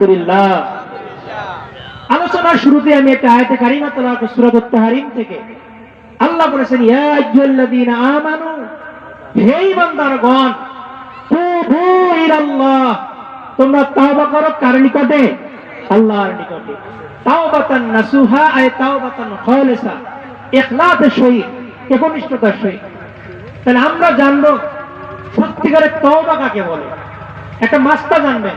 আলহামদুলিল্লাহ। আলোচনার শুরুতে আমি একটা আয়াতে কারিমা তেলাওয়াত করব সূরা আত-তাহরিম থেকে। আল্লাহ বলেছেন, ইয়া আইয়ুহাল্লাযীনা আমানু, হে ঈমানদারগণ, তুবু ইলাল্লাহ, তোমরা তাওবা করো কার নিকটে? আল্লাহর নিকটে। তাওবাতান নাসুহা, আয় তাওবাতান খালিসা, ইখলাসের সহিত, একনিষ্ঠতার সহিত। তাহলে আমরা জানবো সত্যিকারের তওবা কাকে বলে। একটা মাস্তা জানবেন,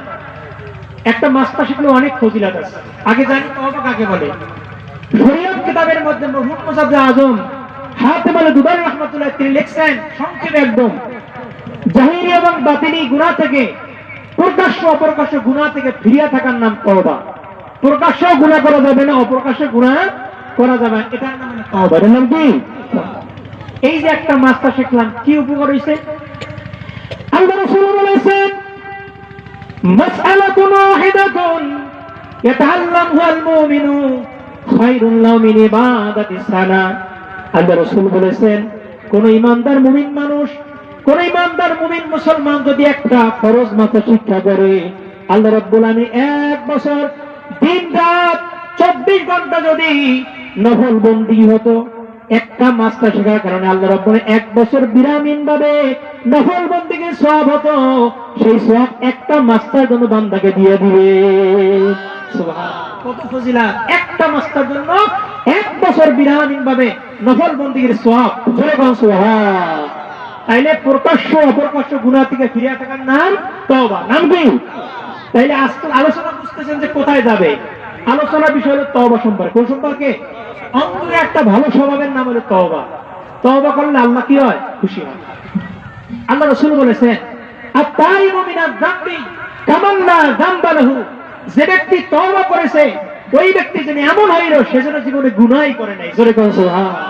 একটা মাস্তা শিখলে অনেক ফজিলত আছে। আগে জানি তওবা কাকে বলে। শরীয়ত কিতাবের মধ্যে মরহুম মুজাদ্দিদ আজম হাতেম আল-দুবাইর রাহমাতুল্লাহ তিনি লিখছেন সংক্ষেপে একদম, জাহিরি এবং বাতিনি গুনাহ থেকে, প্রকাশ্য অপ্রকাশ্য গুনাহ থেকে ফিরিয়ে থাকার নাম তওবা। প্রকাশ্য গুনাহ করা যাবে না, অপ্রকাশ্য গুনাহ করা যাবে, এটার নাম তওবা। এটার নাম কি? এই যে একটা মাস্তা শিখলাম, কি উপকার হইছে? আল্লাহ রাসূল বলেছেন, মাসআলাতুন ওয়াহিদাতুন ইয়াতাআল্লামুহা আল-মুমিনু খায়রুন লাহু মিন ইবাদাতিস সানা। আল্লাহ রাসূল বলেছেন, কোন ঈমানদার মুমিন মানুষ, কোন ঈমানদার মুমিন মুসলমান যদি একটা ফরজ মাত্র শিক্ষা করে, আল্লাহ রাব্বুল আলামিন 1 বছর দিন রাত 24 ঘন্টা যদি নফল বন্দেগী হতো, একটা মাস্তা শেখার কারণে আল্লাহ রাব্বুল 1 বছর বিরামহীন ভাবে নফল বন্দেগীর সওয়াব হতো, সেই সওয়াব একটা মাস্তার জন্য বান্দাকে দিয়ে দিবে। সুবহানাল্লাহ, কত ফজিলত! একটা মাস্তার জন্য 1 বছর বিরামহীন ভাবে নফল বন্দেগীর সওয়াব। জোরে বলুন সুবহানাল্লাহ। তাইলে প্রকাশ্য অপ্রকাশ্য গুনাহ থেকে ফিরে থাকার নাম তওবা। নাম কি? তাইলে আজকে আলোচনা বুঝতেছেন যে কোথায় যাবে। আলোচনা বিষয় হলো তওবা সম্পর্কে। কোন সম্পর্কে? অন্তরে একটা ভালো স্বভাবের নাম হলো তওবা। তওবা করলে আল্লাহ কি হয়? খুশি হয়। আল্লাহ রাসূল বলেছেন, আত-তাইবু মিনাজ যামবি কামান লা যামবা লাহু, যে ব্যক্তি তওবা করেছে ওই ব্যক্তি যেন এমন হইল সে যেন জীবনে গুনাহই করে নাই। জোরে বলুন সুবহানাল্লাহ।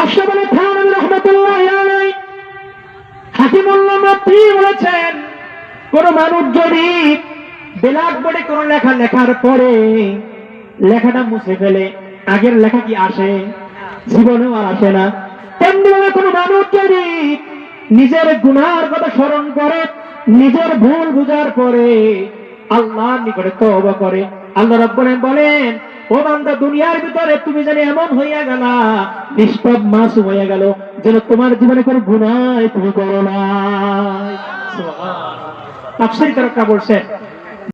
আশরাফ আলী থানভী রাহমাতুল্লাহি আলাইহি হাকিমুল্লাহ মাতি বলেছেন, কোন মানুষ যদি ব্ল্যাক বোর্ডে কোন লেখা লেখার পরে লেখাটা মুছে ফেলে, আগের লেখা কি আসে? জীবনেও আর আসে না। তেমনি ভাবে কোন মানুষ যদি নিজের গুনাহের কথা স্মরণ করে, নিজের ভুল বুঝার পরে আল্লাহর নিকটে তওবা করে, আল্লাহ রাব্বুল আলামিন বলেন, ও বান্দা, দুনিয়ার ভিতরে তুমি যেন এমন হইয়া গেলা, নিষ্পাপ মাসুম হইয়া গেল, যেন তোমার জীবনে কোনো গুনাহ তুমি করো না। সুবহানাল্লাহ। তাফসীরকাররা বলছেন,